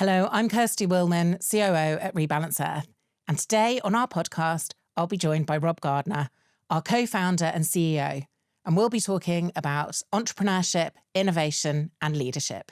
Hello, I'm Kirsty Willman, COO at Rebalance Earth. And today on our podcast, I'll be joined by Rob Gardner, our co-founder and CEO. And we'll be talking about entrepreneurship, innovation, and leadership.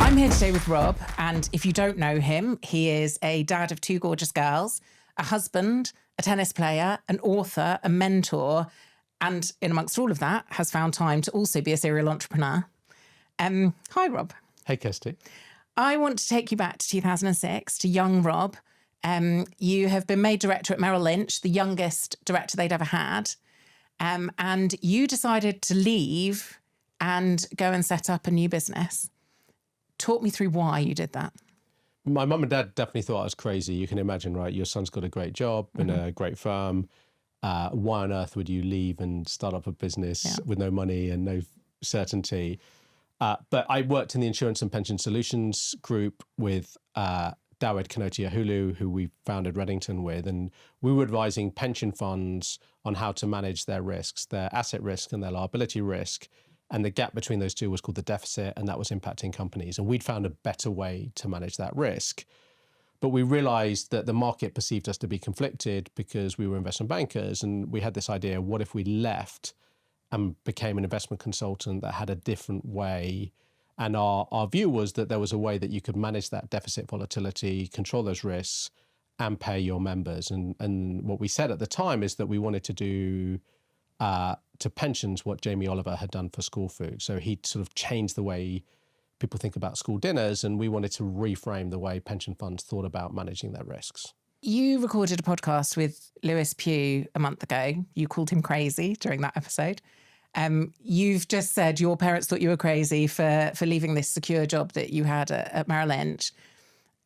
I'm here today with Rob, and if you don't know him, he is a dad of two gorgeous girls, a husband, a tennis player, an author, a mentor, and in amongst all of that, has found time to also be a serial entrepreneur. Hi, Rob. Hey, Kirsty. I want to take you back to 2006, to young Rob. You have been made director at Merrill Lynch, the youngest director they'd ever had. And you decided to leave and go and set up a new business. Talk me through why you did that. My mum and dad definitely thought I was crazy. You can imagine, right? Your son's got a great job in a great firm. Why on earth would you leave and start up a business with no money and no certainty? But I worked in the insurance and pension solutions group with Dawed Kanoti-Ahulu, who we founded Redington with. And we were advising pension funds on how to manage their risks, their asset risk and their liability risk. And the gap between those two was called the deficit, and that was impacting companies. And we'd found a better way to manage that risk. But we realized that the market perceived us to be conflicted because we were investment bankers. And we had this idea, what if we left and became an investment consultant that had a different way? And our view was that there was a way that you could manage that deficit volatility, control those risks, and pay your members. And what we said at the time is that we wanted to do to pensions what Jamie Oliver had done for school food. So he sort of changed the way people think about school dinners, and we wanted to reframe the way pension funds thought about managing their risks. You recorded a podcast with Lewis Pugh a month ago. You called him crazy during that episode. You've just said your parents thought you were crazy for leaving this secure job that you had at Merrill Lynch.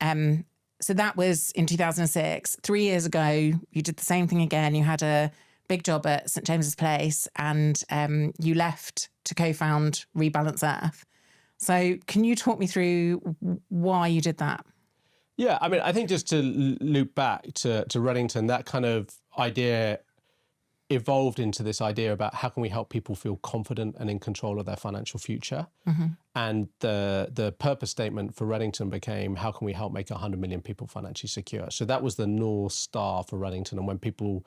So that was in 2006. 3 years ago, you did the same thing again. You had a big job at St. James's Place, and you left to co-found Rebalance Earth. So can you talk me through why you did that? Yeah, I mean, I think just to loop back to Redington, that kind of idea evolved into this idea about how can we help people feel confident and in control of their financial future. And the purpose statement for Redington became, how can we help make 100 million people financially secure? So that was the North Star for Redington. And when people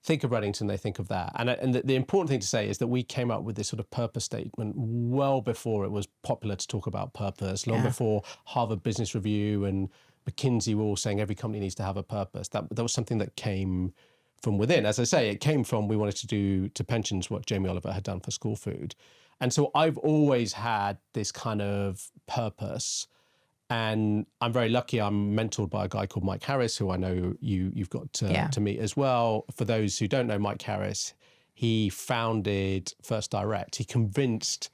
think of Redington, they think of that. And the important thing to say is that we came up with this sort of purpose statement well before it was popular to talk about purpose, long before Harvard Business Review and McKinsey were all saying every company needs to have a purpose. That was something that came from within. As I say, it came from, we wanted to do to pensions what Jamie Oliver had done for school food. And so I've always had this kind of purpose. And I'm very lucky. I'm mentored by a guy called Mike Harris, who I know you've got to meet as well. For those who don't know Mike Harris, he founded First Direct. He convinced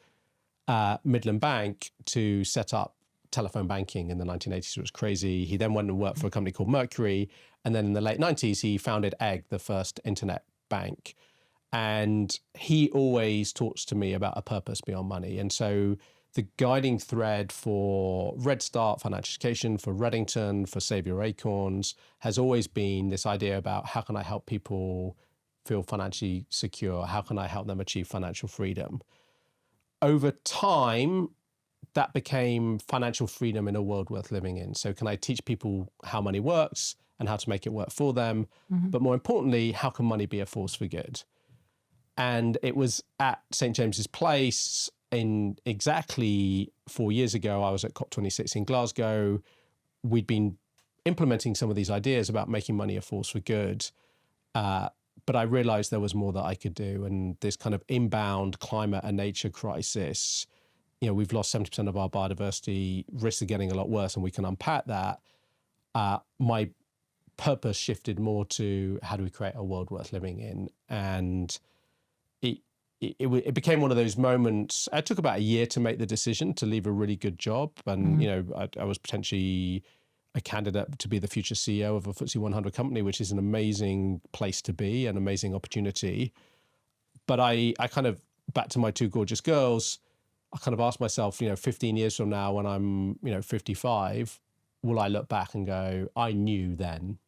Midland Bank to set up telephone banking in the 1980s. It was crazy. He then went and worked for a company called Mercury. And then in the late 90s, he founded Egg, the first internet bank. And he always talks to me about a purpose beyond money. And so the guiding thread for Red Start Financial Education, for Redington, for Save Your Acorns, has always been this idea about how can I help people feel financially secure? How can I help them achieve financial freedom? Over time, that became financial freedom in a world worth living in. So can I teach people how money works and how to make it work for them? But more importantly, how can money be a force for good? And it was at St. James's Place in exactly 4 years ago. I was at COP26 in Glasgow. We'd been implementing some of these ideas about making money a force for good. But I realized there was more that I could do. And this kind of inbound climate and nature crisis, we've lost 70% of our biodiversity, risks are getting a lot worse, and we can unpack that. My purpose shifted more to how do we create a world worth living in? And it became one of those moments. It took about a year to make the decision to leave a really good job. And, I was potentially a candidate to be the future CEO of a FTSE 100 company, which is an amazing place to be, an amazing opportunity. But I kind of, back to my two gorgeous girls, I kind of asked myself, 15 years from now when I'm, 55, will I look back and go, I knew then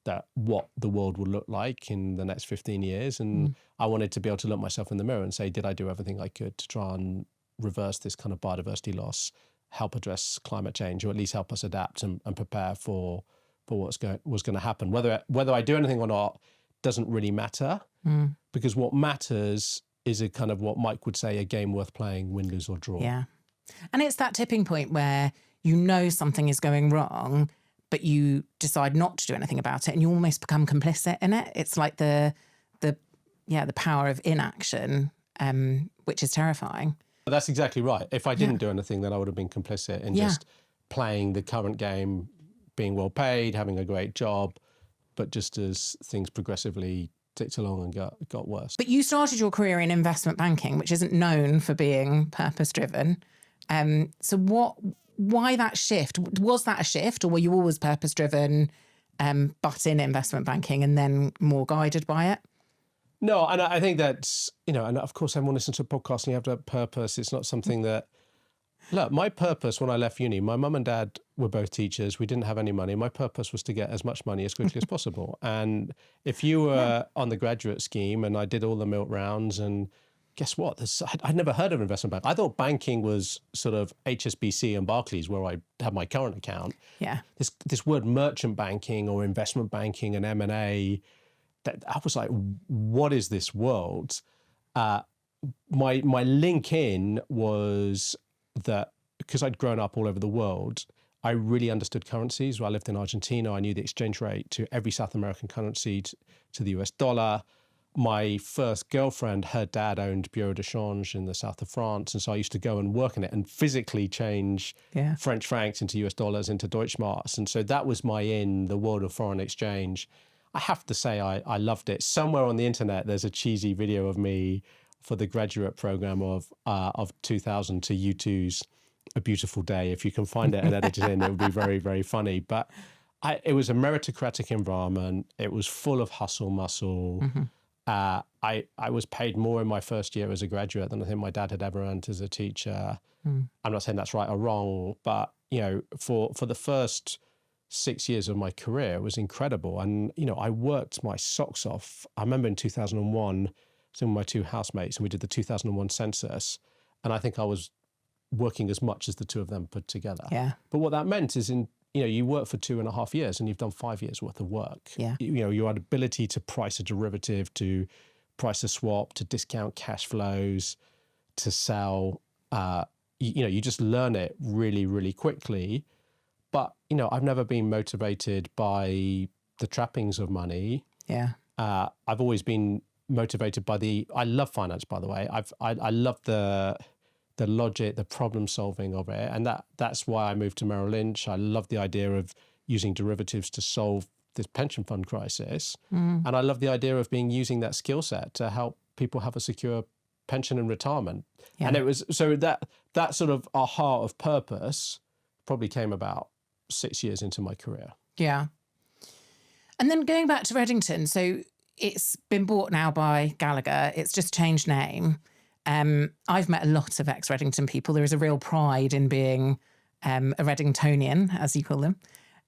that what the world would look like in the next 15 years. And I wanted to be able to look myself in the mirror and say, did I do everything I could to try and reverse this kind of biodiversity loss, help address climate change, or at least help us adapt and prepare for what was going to happen. Whether I do anything or not doesn't really matter, because what matters is a kind of what Mike would say, a game worth playing, win, lose or draw. Yeah. And it's that tipping point where something is going wrong, but you decide not to do anything about it and you almost become complicit in it. It's like the power of inaction, which is terrifying. That's exactly right. If I didn't do anything, then I would have been complicit in just playing the current game, being well paid, having a great job, but just as things progressively ticked along and got worse. But you started your career in investment banking, which isn't known for being purpose-driven. So why that shift? Was that a shift, or were you always purpose-driven, but in investment banking and then more guided by it? No, and I think that's, and of course everyone listens to a podcast and you have to have purpose. It's not something that, look, my purpose when I left uni, my mum and dad were both teachers. We didn't have any money. My purpose was to get as much money as quickly as possible. And if you were on the graduate scheme, and I did all the milk rounds, and guess what? I'd never heard of investment bank. I thought banking was sort of HSBC and Barclays, where I have my current account. Yeah. This word merchant banking or investment banking and M&A, that I was like, what is this world? My link in was that because I'd grown up all over the world, I really understood currencies. I lived in Argentina. I knew the exchange rate to every South American currency, to the US dollar. My first girlfriend, her dad owned Bureau de Change in the south of France. And so I used to go and work in it and physically change French francs into US dollars, into Deutschmarks. And so that was the world of foreign exchange. I have to say, I loved it. Somewhere on the internet, there's a cheesy video of me for the graduate program of 2000 to U2's A Beautiful Day. If you can find it and edit it in, it would be very, very funny. But it was a meritocratic environment. It was full of hustle muscle. I was paid more in my first year as a graduate than I think my dad had ever earned as a teacher. I'm not saying that's right or wrong, but for the first 6 years of my career, it was incredible. And I worked my socks off. I remember in 2001, some of my two housemates, and we did the 2001 census, and I think I was working as much as the two of them put together. Yeah. But what that meant is you work for 2.5 years and you've done 5 years worth of work. Yeah. Your ability to price a derivative, to price a swap, to discount cash flows, to sell, you just learn it really, really quickly. But, I've never been motivated by the trappings of money. Yeah. I've always been motivated by I love finance, by the way. I love the logic, the problem solving of it. And that's why I moved to Merrill Lynch. I love the idea of using derivatives to solve this pension fund crisis. And I love the idea of using that skill set to help people have a secure pension and retirement. Yeah. And it was, so that sort of aha of purpose probably came about 6 years into my career. Yeah. And then going back to Redington, so it's been bought now by Gallagher. It's just changed name. I've met a lot of ex-Redington people. There is a real pride in being a Redingtonian, as you call them.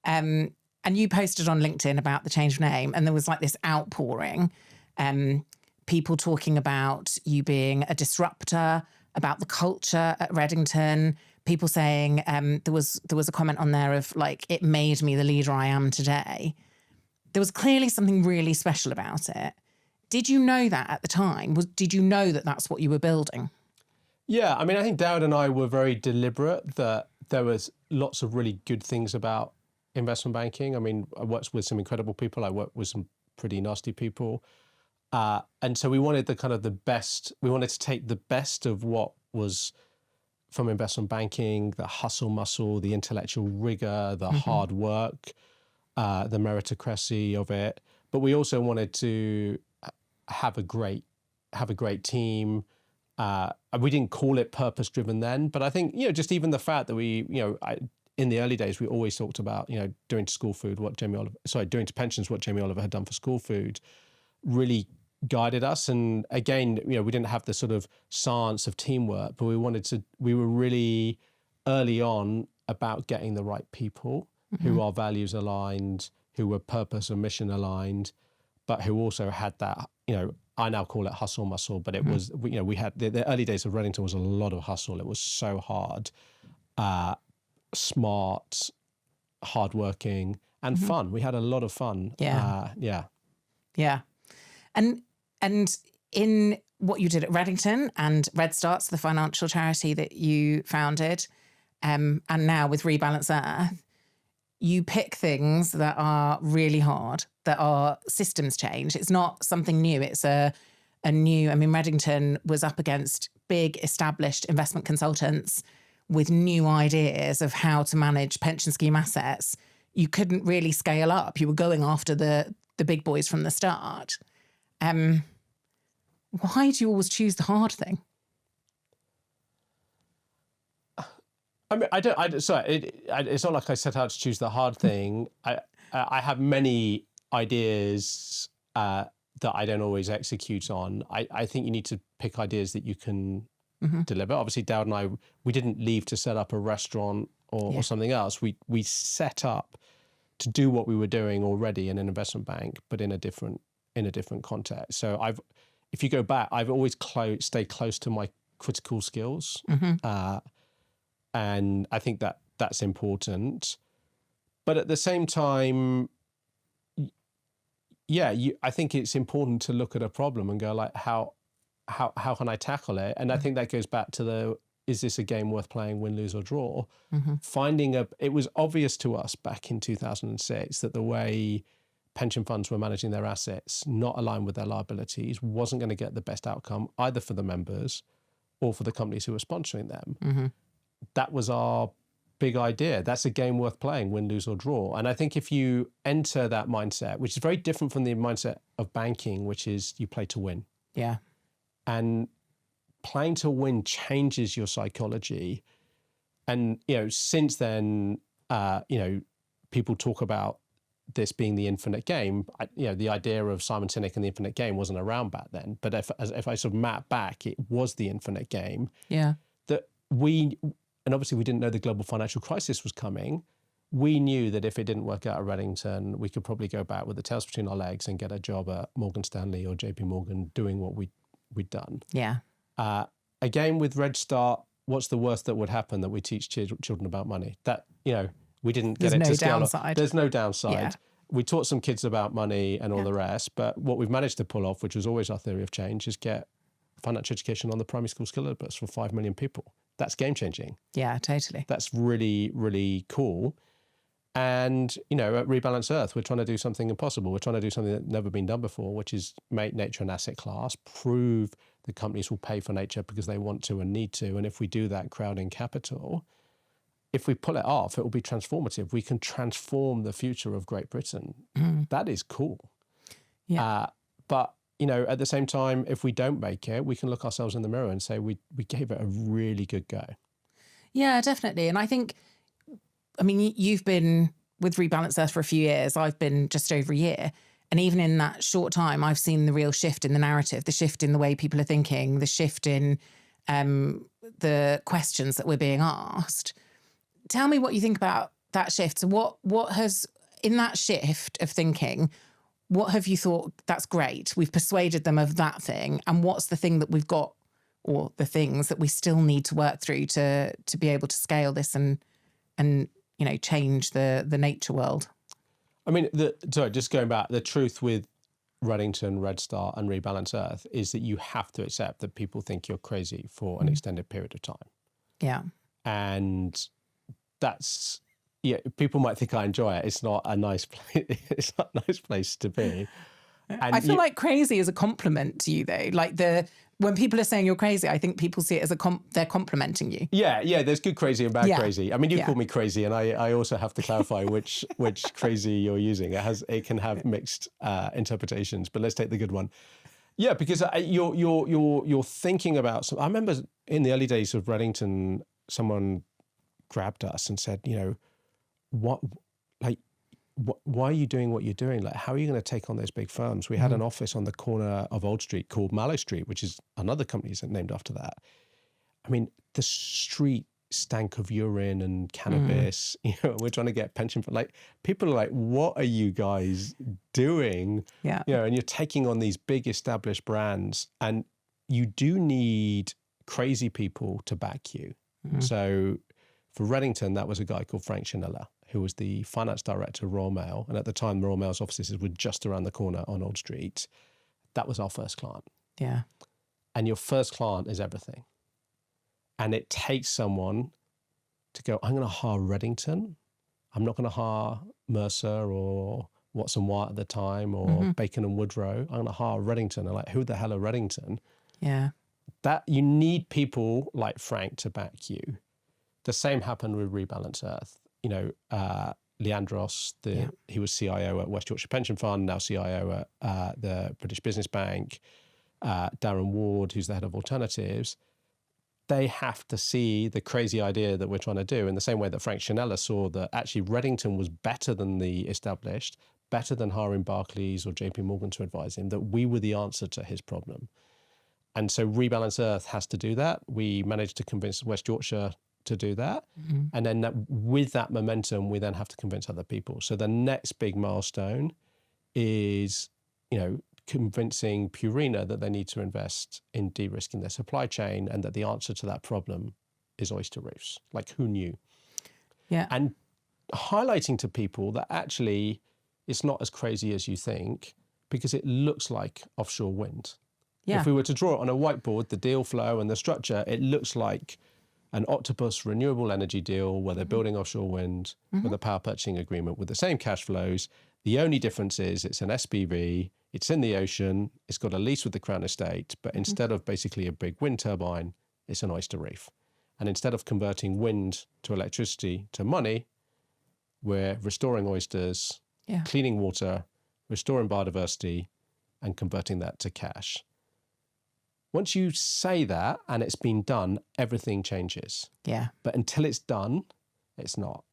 And you posted on LinkedIn about the change of name, and there was like this outpouring, people talking about you being a disruptor, about the culture at Redington, people saying there was a comment on there of like, it made me the leader I am today. There was clearly something really special about it. Did you know that at the time? Did you know that that's what you were building? Yeah, I mean, I think Dowd and I were very deliberate that there was lots of really good things about investment banking. I mean, I worked with some incredible people. I worked with some pretty nasty people. And so we wanted the best. We wanted to take the best of what was from investment banking, the hustle muscle, the intellectual rigor, the hard work, the meritocracy of it. But we also wanted to have a great team. We didn't call it purpose driven then, but I think, just even the fact that we, in the early days, we always talked about, doing to pensions, what Jamie Oliver had done for school food, really guided us. And again, we didn't have the sort of science of teamwork, but we were really early on about getting the right people who are values aligned, who were purpose and mission aligned, but who also had that, I now call it hustle muscle, but it was, we had the early days of Redington was a lot of hustle. It was so hard, smart, hardworking, and fun. We had a lot of fun. Yeah. Yeah. Yeah. And in what you did at Redington and Red Start's the financial charity that you founded, and now with Rebalance Earth, you pick things that are really hard, that are systems change. It's not something new. It's a new, Redington was up against big established investment consultants with new ideas of how to manage pension scheme assets. You couldn't really scale up. You were going after the big boys from the start. Why do you always choose the hard thing? It's not like I set out to choose the hard thing. I have many ideas that I don't always execute on. I think you need to pick ideas that you can deliver. Obviously, Dowd and I, we didn't leave to set up a restaurant or something else. We set up to do what we were doing already in an investment bank, but in a different context. So if you go back, I've always stayed close to my critical skills. And I think that's important. But at the same time, I think it's important to look at a problem and go like, how can I tackle it? And I think that goes back to is this a game worth playing, win, lose, or draw? It was obvious to us back in 2006 that the way pension funds were managing their assets, not aligned with their liabilities, wasn't going to get the best outcome either for the members or for the companies who were sponsoring them. That was our big idea. That's a game worth playing, win, lose, or draw. And I think if you enter that mindset, which is very different from the mindset of banking, which is you play to win. Yeah. And playing to win changes your psychology. And, since then, people talk about this being the infinite game. The idea of Simon Sinek and the infinite game wasn't around back then. But if I sort of map back, it was the infinite game. Yeah. And obviously we didn't know the global financial crisis was coming. We knew that if it didn't work out at Redington, we could probably go back with the tails between our legs and get a job at Morgan Stanley or JP Morgan doing what we'd done. Yeah. Again, with Red Start, what's the worst that would happen that we teach children about money? That, we didn't get it to scale. There's no downside. Yeah. We taught some kids about money and all the rest, but what we've managed to pull off, which was always our theory of change, is get financial education on the primary school syllabus for 5 million people. That's game changing. Yeah, totally. That's really, really cool. And, at Rebalance Earth, we're trying to do something impossible. We're trying to do something that's never been done before, which is make nature an asset class, prove the companies will pay for nature because they want to and need to. And if we do that, crowd in capital, if we pull it off, it will be transformative. We can transform the future of Great Britain. That is cool. Yeah. But at the same time, if we don't make it, we can look ourselves in the mirror and say we gave it a really good go. Yeah, definitely. And I think, you've been with Rebalance Earth for a few years. I've been just over a year. And even in that short time, I've seen the real shift in the narrative, the shift in the way people are thinking, the shift in the questions that we're being asked. Tell me what you think about that shift. So what has, in that shift of thinking, what have you thought, that's great, we've persuaded them of that thing, and what's the thing that we've got, or the things that we still need to work through to be able to scale this and change the nature world? Just going back, the truth with Redington, Red Start and Rebalance Earth is that you have to accept that people think you're crazy for an extended period of time. Yeah. And that's... people might think I enjoy it. It's not a nice place. It's not a nice place to be. And I feel like crazy is a compliment to you, though. Like when people are saying you're crazy, I think people see it as they're complimenting you. Yeah. There's good crazy and bad crazy. You call me crazy, and I also have to clarify which crazy you're using. It can have mixed interpretations, but let's take the good one. Yeah, because you're thinking about. I remember in the early days of Redington, someone grabbed us and said, what, like, why are you doing what you're doing? Like, how are you going to take on those big firms? We had an office on the corner of Old Street called Mallow Street, which is another company named after that. I mean, the street stank of urine and cannabis. We're trying to get pension for, like, people are like, what are you guys doing? Yeah. And you're taking on these big established brands, and you do need crazy people to back you. So for Redington, that was a guy called Frank Chanella, who was the finance director of Royal Mail. And at the time, the Royal Mail's offices were just around the corner on Old Street. That was our first client. Yeah. And your first client is everything. And it takes someone to go, I'm going to hire Redington. I'm not going to hire Mercer or Watson Wyatt at the time or Bacon and Woodrow. I'm going to hire Redington. And like, who the hell are Redington? Yeah. That you need people like Frank to back you. The same happened with Rebalance Earth. Leandros, he was CIO at West Yorkshire Pension Fund, now CIO at the British Business Bank. Darren Ward, who's the head of alternatives. They have to see the crazy idea that we're trying to do in the same way that Frank Chanella saw that actually Redington was better than the established, better than hiring Barclays or JP Morgan to advise him, that we were the answer to his problem. And so Rebalance Earth has to do that. We managed to convince West Yorkshire to do that. And then with that momentum, we then have to convince other people. So the next big milestone is, convincing Purina that they need to invest in de-risking their supply chain, and that the answer to that problem is oyster reefs. Like, who knew? Yeah. And highlighting to people that actually it's not as crazy as you think, because it looks like offshore wind. Yeah. If we were to draw it on a whiteboard, the deal flow and the structure, it looks like an octopus renewable energy deal where they're building offshore wind with a power purchasing agreement with the same cash flows. The only difference is it's an SPV, it's in the ocean, it's got a lease with the Crown Estate, but instead of basically a big wind turbine, it's an oyster reef. And instead of converting wind to electricity to money, we're restoring oysters, cleaning water, restoring biodiversity, and converting that to cash. Once you say that and it's been done, everything changes. Yeah. But until it's done, it's not.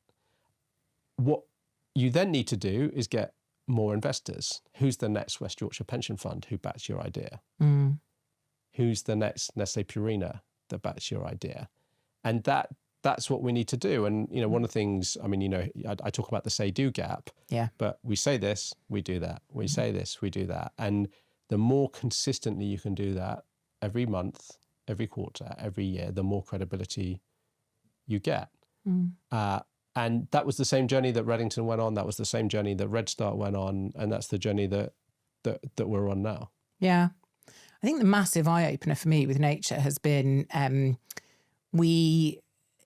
What you then need to do is get more investors. Who's the next West Yorkshire Pension Fund who backs your idea? Who's the next Nestle Purina that backs your idea? And that's what we need to do. And, one of the things, I talk about the say-do gap, but we say this, we do that. We say this, we do that. And the more consistently you can do that every month, every quarter, every year, the more credibility you get. And that was the same journey that Redington went on. That was the same journey that Red Start went on. And that's the journey that we're on now. Yeah. I think the massive eye-opener for me with nature has been we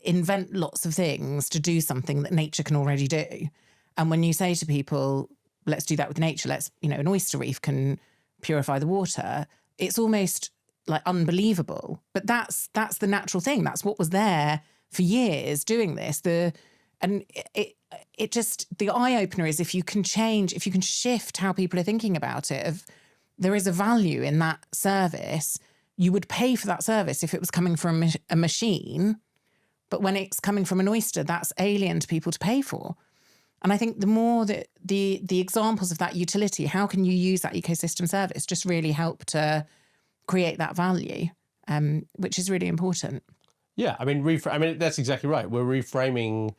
invent lots of things to do something that nature can already do. And when you say to people, let's do that with nature, an oyster reef can purify the water, it's almost like unbelievable. But that's the natural thing. That's what was there for years doing this. It just, the eye-opener is if you can shift how people are thinking about it, if there is a value in that service, you would pay for that service if it was coming from a machine. But when it's coming from an oyster, that's alien to people to pay for. And I think the more that the examples of that utility, how can you use that ecosystem service, just really help to create that value, which is really important. Yeah, that's exactly right. We're reframing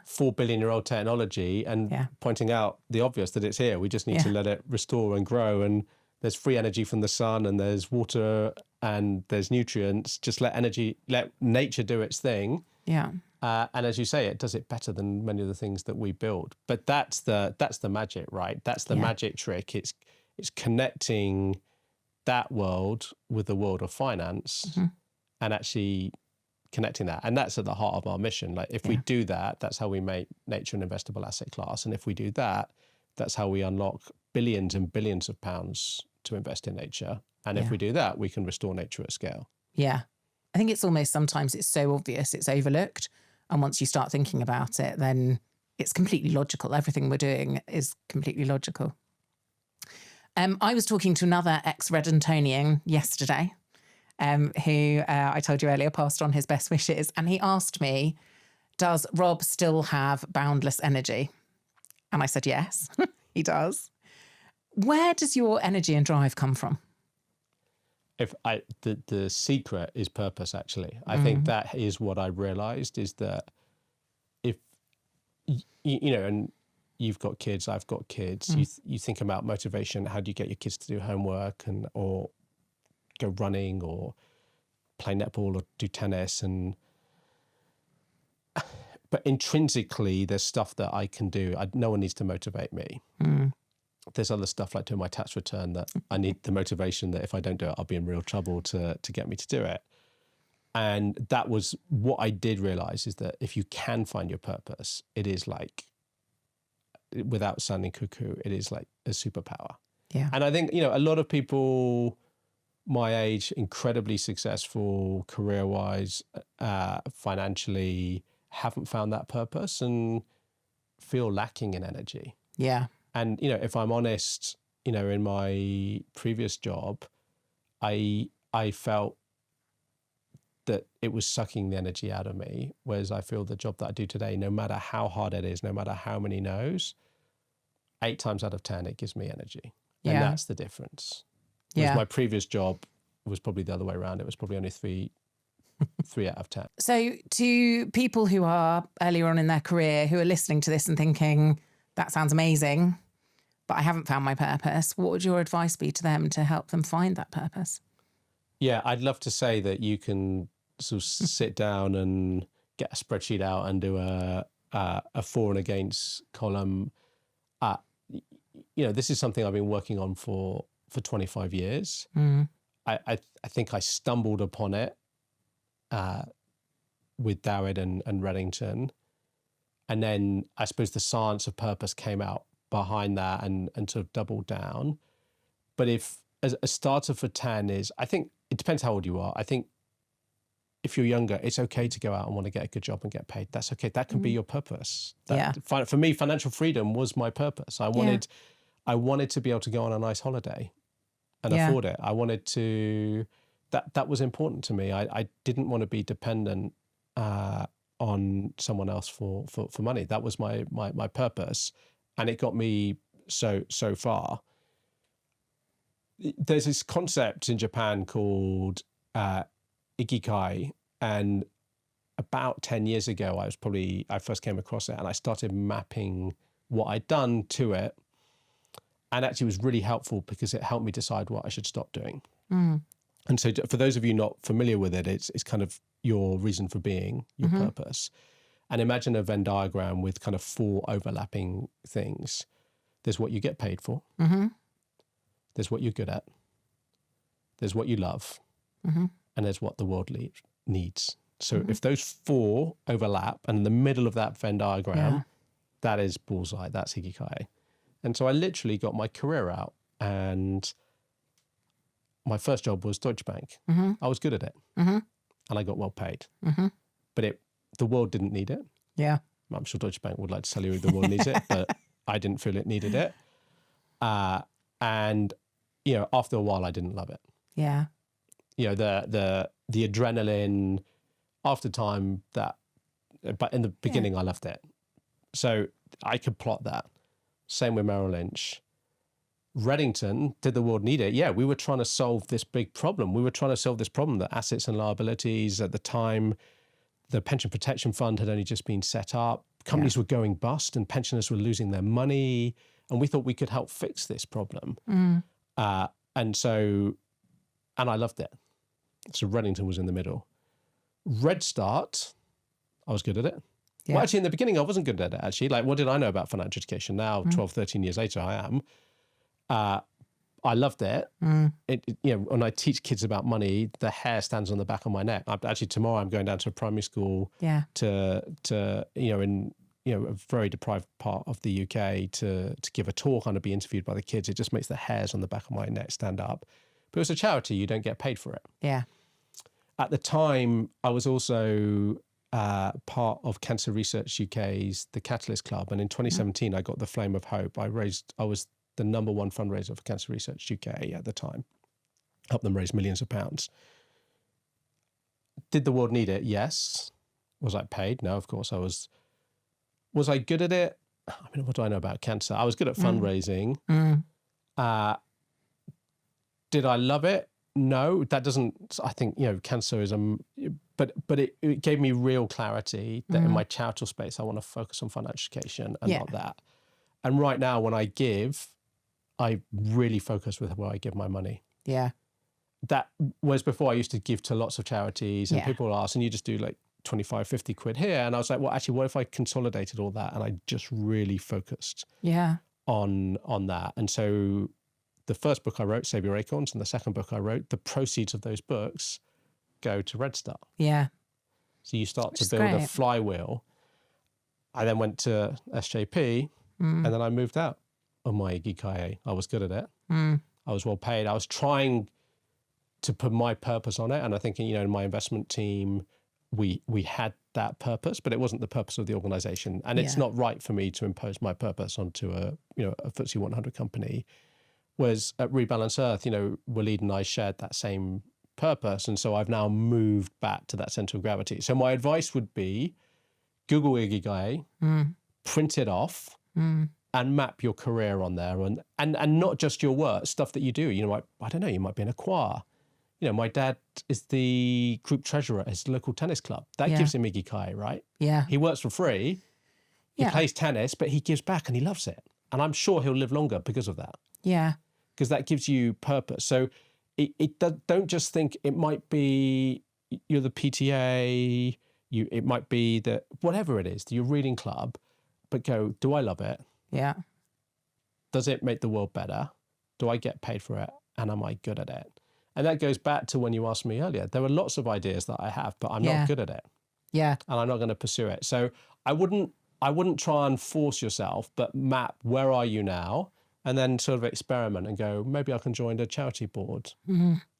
4 billion-year-old technology and pointing out the obvious, that it's here. We just need to let it restore and grow. And there's free energy from the sun, and there's water, and there's nutrients. Just let nature do its thing. Yeah. And as you say, it does it better than many of the things that we build. But that's the magic, right? That's the magic trick. It's connecting that world with the world of finance, and actually connecting that. And that's at the heart of our mission. Like, if we do that, that's how we make nature an investable asset class. And if we do that, that's how we unlock billions and billions of pounds to invest in nature. And if we do that, we can restore nature at scale. Yeah. I think it's almost, sometimes it's so obvious, it's overlooked. And once you start thinking about it, then it's completely logical. Everything we're doing is completely logical. I was talking to another ex-Redingtonian yesterday, who I told you earlier passed on his best wishes. And he asked me, does Rob still have boundless energy? And I said, yes, he does. Where does your energy and drive come from? The secret is purpose, actually. I think that is what I realized, is that if, and you've got kids, I've got kids, you think about motivation. How do you get your kids to do homework or go running or play netball or do tennis? But intrinsically, there's stuff that I can do. No one needs to motivate me. There's other stuff like doing my tax return that I need the motivation that if I don't do it, I'll be in real trouble to get me to do it. And that was what I did realize, is that if you can find your purpose, it is like, without sounding cuckoo, it is like a superpower. Yeah. And I think, a lot of people my age, incredibly successful career-wise, financially, haven't found that purpose and feel lacking in energy. Yeah. And, if I'm honest, in my previous job, I felt that it was sucking the energy out of me. Whereas I feel the job that I do today, no matter how hard it is, no matter how many no's, 8 times out of 10, it gives me energy. Yeah. And that's the difference. Whereas my previous job was probably the other way around. It was probably only 3 out of 10. So to people who are earlier on in their career, who are listening to this and thinking, that sounds amazing, but I haven't found my purpose, what would your advice be to them to help them find that purpose? Yeah, I'd love to say that you can sort of sit down and get a spreadsheet out and do a for and against column. This is something I've been working on for 25 years. I think I stumbled upon it with Dawid and Redington. And then I suppose the science of purpose came out behind that and sort of doubled down. But if as a starter for 10 is, I think it depends how old you are. I think if you're younger, it's okay to go out and want to get a good job and get paid. That's okay. That can be your purpose. For me, financial freedom was my purpose. I wanted to be able to go on a nice holiday and afford it. I wanted to, that was important to me. I didn't want to be dependent on someone else for money. That was my purpose. And it got me so far. There's this concept in Japan called Ikigai. And about 10 years ago, I first came across it and I started mapping what I'd done to it. And actually it was really helpful because it helped me decide what I should stop doing. And so for those of you not familiar with it, it's kind of your reason for being, your purpose. And imagine a Venn diagram with kind of 4 overlapping things. There's what you get paid for. There's what you're good at. There's what you love. And there's what the world needs. So if those 4 overlap, and in the middle of that Venn diagram, that is bullseye, that's Ikigai. And so I literally got my career out, and my first job was Deutsche Bank. I was good at it, and I got well paid. But the world didn't need it. Yeah, I'm sure Deutsche Bank would like to tell you the world needs it, but I didn't feel it needed it. And after a while, I didn't love it. Yeah, the adrenaline after time but in the beginning, I loved it. So I could plot that. Same with Merrill Lynch. Redington, did the world need it? Yeah, we were trying to solve this big problem. We were trying to solve this problem that assets and liabilities at the time, the pension protection fund had only just been set up. Companies were going bust and pensioners were losing their money. And we thought we could help fix this problem. And I loved it. So Redington was in the middle. Red Start, I was good at it. Yeah. Well, actually, in the beginning, I wasn't good at it, actually. Like, what did I know about financial education? Now, 12, 13 years later, I am. I loved it. When I teach kids about money, the hair stands on the back of my neck. Actually, tomorrow, I'm going down to a primary school to in a very deprived part of the UK to give a talk and to be interviewed by the kids. It just makes the hairs on the back of my neck stand up. But it's a charity. You don't get paid for it. Yeah. At the time, I was also part of Cancer Research UK's The Catalyst Club. And in 2017, I got the Flame of Hope. I was the #1 fundraiser for Cancer Research UK at the time. Helped them raise millions of pounds. Did the world need it? Yes. Was I paid? No, of course I was. Was I good at it? what do I know about cancer? I was good at fundraising. Did I love it? No, that doesn't. I think, cancer is but it gave me real clarity that in my charitable space, I want to focus on financial education and not that. And right now, when I give, I really focus with where I give my money. Yeah. That was before I used to give to lots of charities, and people would ask, and you just do like 25, 50 quid here. And I was like, well, actually, what if I consolidated all that and I just really focused on that? And so the first book I wrote, Save Your Acorns, and the second book I wrote, the proceeds of those books go to Red Star. Yeah. So you start to build a flywheel. I then went to SJP and then I moved out of my Ikigai. I was good at it. I was well paid. I was trying to put my purpose on it. And I think, in my investment team, we had that purpose, but it wasn't the purpose of the organization. And it's not right for me to impose my purpose onto a FTSE 100 company. Whereas at Rebalance Earth, Waleed and I shared that same purpose. And so I've now moved back to that center of gravity. So my advice would be Google Ikigai, print it off, and map your career on there. And not just your work, stuff that you do. I don't know, you might be in a choir. My dad is the group treasurer at his local tennis club. That gives him Ikigai, right? Yeah. He works for free. He plays tennis, but he gives back and he loves it. And I'm sure he'll live longer because of that. Yeah. Because that gives you purpose. So don't just think it might be you're the PTA, it might be that whatever it is, your reading club, but go, do I love it? Yeah. Does it make the world better? Do I get paid for it? And am I good at it? And that goes back to when you asked me earlier. There are lots of ideas that I have, but I'm not good at it. Yeah. And I'm not going to pursue it. So I wouldn't try and force yourself, but map where are you now? And then sort of experiment and go, maybe I can join a charity board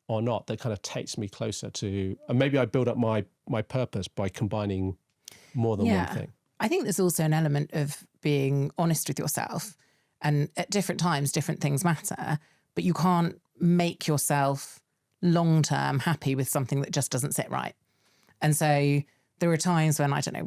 or not. That kind of takes me closer to, and maybe I build up my purpose by combining more than one thing. I think there's also an element of being honest with yourself, and at different times, different things matter, but you can't make yourself long-term happy with something that just doesn't sit right. And so there were times when, I don't know,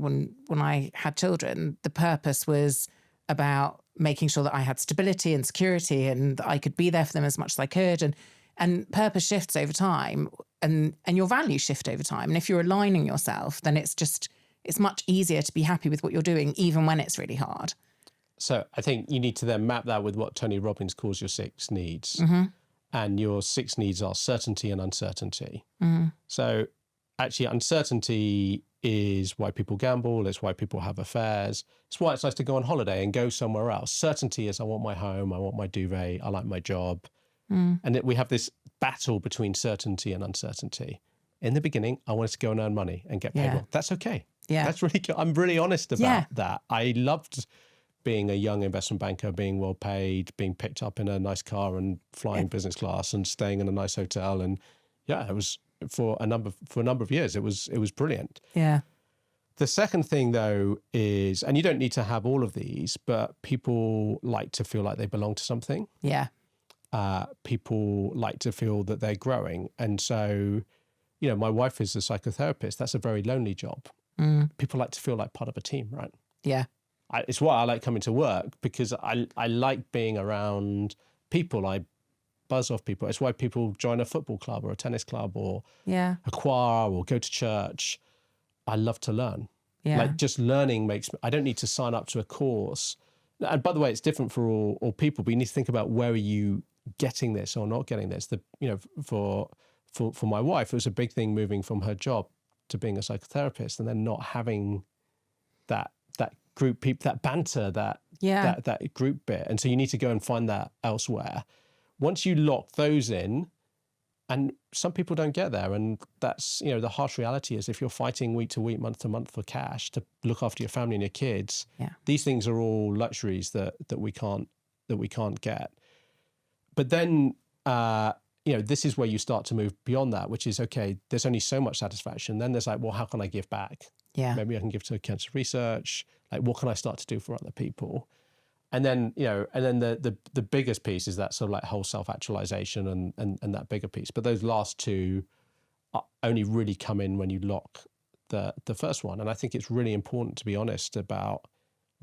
when I had children, the purpose was about making sure that I had stability and security and that I could be there for them as much as I could. And purpose shifts over time and your values shift over time. And if you're aligning yourself, then it's much easier to be happy with what you're doing, even when it's really hard. So I think you need to then map that with what Tony Robbins calls your 6 needs. And your 6 needs are certainty and uncertainty. So actually uncertainty is why people gamble. It's why people have affairs. It's why it's nice to go on holiday and go somewhere else. Certainty is I want my home. I want my duvet. I like my job. And we have this battle between certainty and uncertainty. In the beginning, I wanted to go and earn money and get paid well. That's okay. Yeah. That's really good. I'm really honest about that. I loved being a young investment banker, being well paid, being picked up in a nice car and flying business class and staying in a nice hotel. And it was for a number of years. It was brilliant. Yeah. The second thing though is, and you don't need to have all of these, but people like to feel like they belong to something. Yeah. People like to feel that they're growing. And so, my wife is a psychotherapist. That's a very lonely job. People like to feel like part of a team, right? Yeah. It's why I like coming to work, because I like being around people. I buzz off people. It's why people join a football club or a tennis club or a choir or go to church. I love to learn. Yeah. Like just learning makes me, I don't need to sign up to a course. And by the way, it's different for all people, but you need to think about where are you getting this or not getting this. For my wife, it was a big thing moving from her job to being a psychotherapist and then not having that group people, that banter, that group bit. And so you need to go and find that elsewhere. Once you lock those in, and some people don't get there, and that's, the harsh reality is if you're fighting week to week, month to month for cash to look after your family and your kids, these things are all luxuries that we can't get. But then, this is where you start to move beyond that, which is, okay, there's only so much satisfaction. Then there's like, well, how can I give back? Yeah. Maybe I can give to cancer research. Like, what can I start to do for other people? And then, the biggest piece is that sort of like whole self-actualization and that bigger piece. But those last two only really come in when you lock the first one. And I think it's really important to be honest about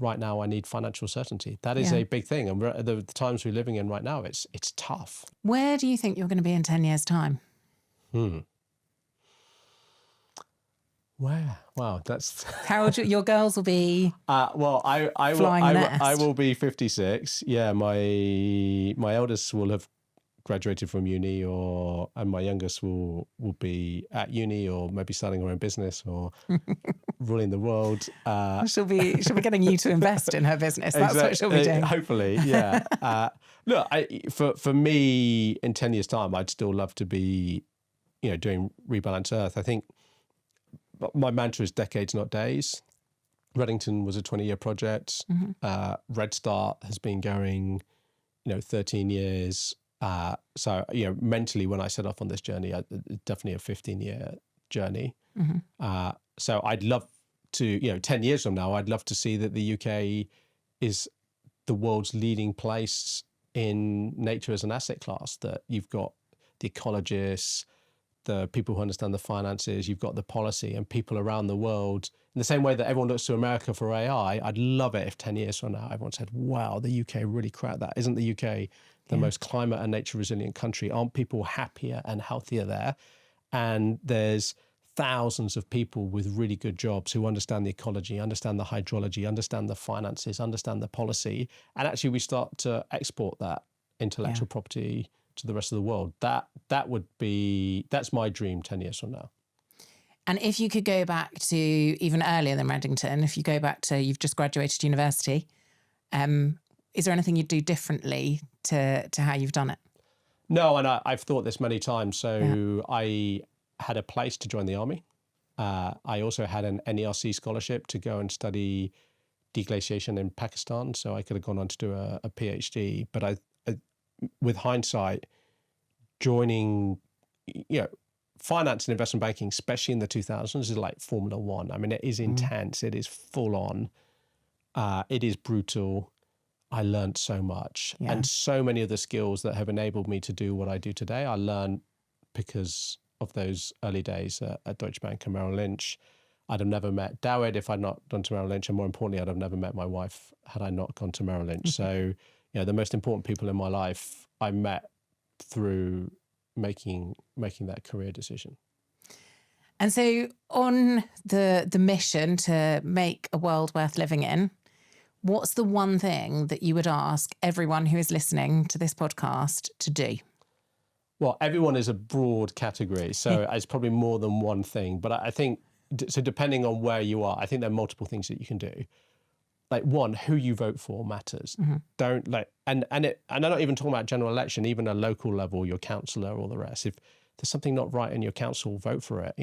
right now I need financial certainty. That is a big thing. And the times we're living in right now, it's tough. Where do you think you're going to be in 10 years' time? Where? Wow, that's... How old your girls will be? Well, I will be 56. Yeah, my eldest will have graduated from uni, and my youngest will be at uni or maybe starting her own business or ruling the world. She'll be getting you to invest in her business. That's what she'll be doing. Hopefully, yeah. Look, for me, in 10 years' time, I'd still love to be, doing Rebalance Earth. I think my mantra is decades, not days. Redington was a 20-year project. Red Start has been going, 13 years. So, mentally, when I set off on this journey, definitely a 15-year journey. So I'd love to, 10 years from now, I'd love to see that the UK is the world's leading place in nature as an asset class, that you've got the ecologists, the people who understand the finances, you've got the policy, and people around the world. In the same way that everyone looks to America for AI, I'd love it if 10 years from now, everyone said, wow, the UK really cracked that. Isn't the UK the most climate and nature resilient country? Aren't people happier and healthier there? And there's thousands of people with really good jobs who understand the ecology, understand the hydrology, understand the finances, understand the policy. And actually we start to export that intellectual property to the rest of the world. That's my dream 10 years from now. And if you could go back to even earlier than Redington, if you go back to, you've just graduated university, is there anything you'd do differently to how you've done it? No, and I've thought this many times. So I had a place to join the army. I also had an NERC scholarship to go and study deglaciation in Pakistan. So I could have gone on to do a PhD. But I with hindsight, joining, finance and investment banking, especially in the 2000s, is like Formula One. I mean, it is intense. It is full on. It is brutal. I learned so much. And so many of the skills that have enabled me to do what I do today, I learned because of those early days at Deutsche Bank and Merrill Lynch. I'd have never met Dawid if I'd not gone to Merrill Lynch. And more importantly, I'd have never met my wife had I not gone to Merrill Lynch. So, the most important people in my life I met through making that career decision. And so on the mission to make a world worth living in, what's the one thing that you would ask everyone who is listening to this podcast to do? Well, everyone is a broad category, so it's probably more than one thing. But I think, so depending on where you are, I think there are multiple things that you can do. Like, one, who you vote for matters. Don't and I'm not even talking about general election, even a local level, your councillor or the rest. If there's something not right in your council, vote for it.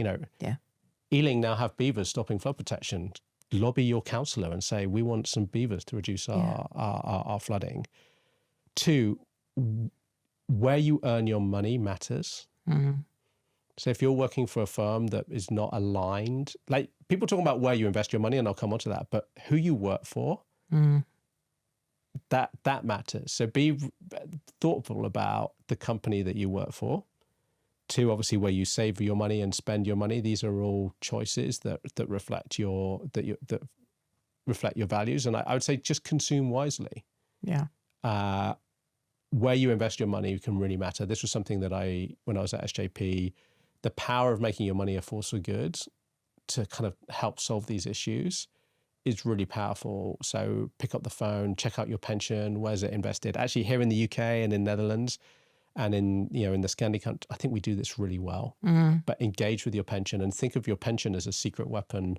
Ealing now have beavers stopping flood protection. Lobby your councillor and say, we want some beavers to reduce our flooding. Two, where you earn your money matters. So if you're working for a firm that is not aligned, like people talking about where you invest your money, and I'll come on to that, but who you work for, that matters. So be thoughtful about the company that you work for. Two, obviously where you save your money and spend your money. These are all choices that reflect that reflect your values. And I would say just consume wisely. Where you invest your money can really matter. This was something that when I was at SJP, the power of making your money a force for good to kind of help solve these issues is really powerful. So pick up the phone, check out your pension. Where's it invested? Actually, here in the UK and in Netherlands and in the Scandi country, I think we do this really well. But engage with your pension and think of your pension as a secret weapon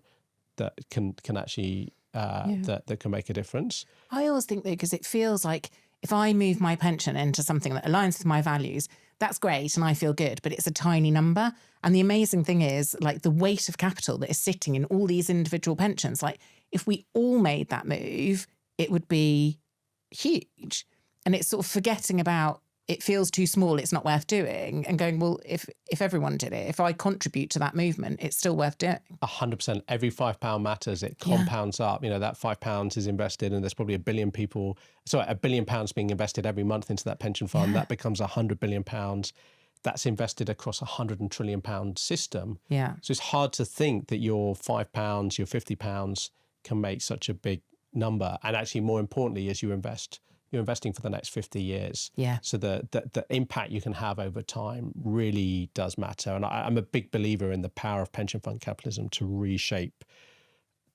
that can actually that can make a difference. I always think though, because it feels like if I move my pension into something that aligns with my values, that's great and I feel good, but it's a tiny number. And the amazing thing is, like, the weight of capital that is sitting in all these individual pensions, like if we all made that move, it would be huge. And it's sort of forgetting about, it feels too small, it's not worth doing, and going, well, if everyone did it, if I contribute to that movement, it's still worth doing. 100%. Every £5 matters. It compounds up. That £5 is invested, and there's probably £1 billion being invested every month into that pension fund. That becomes £100 billion. That's invested across £100 trillion system. So it's hard to think that your £5, your £50 can make such a big number. And actually, more importantly, as you invest, you're investing for the next 50 years. Yeah. So the impact you can have over time really does matter. And I'm a big believer in the power of pension fund capitalism to reshape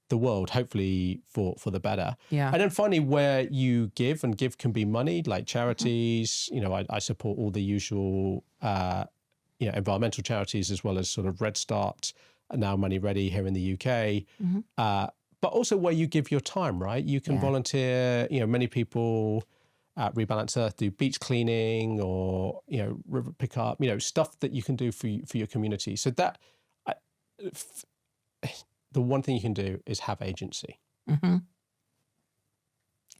the world, hopefully for the better. Yeah. And then finally, where you give, and give can be money, like charities. You know, I support all the usual, environmental charities, as well as sort of Red Start, and now Money Ready here in the UK. But also where you give your time, right? You can volunteer. You know, many people at Rebalance Earth do beach cleaning, or, you know, river pickup, you know, stuff that you can do for your community. So that, the one thing you can do is have agency.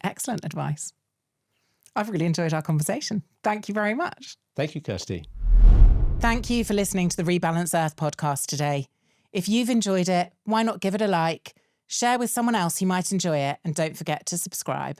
Excellent advice. I've really enjoyed our conversation. Thank you very much. Thank you, Kirsty. Thank you for listening to the Rebalance Earth podcast today. If you've enjoyed it, why not give it a like, share with someone else who might enjoy it, and don't forget to subscribe.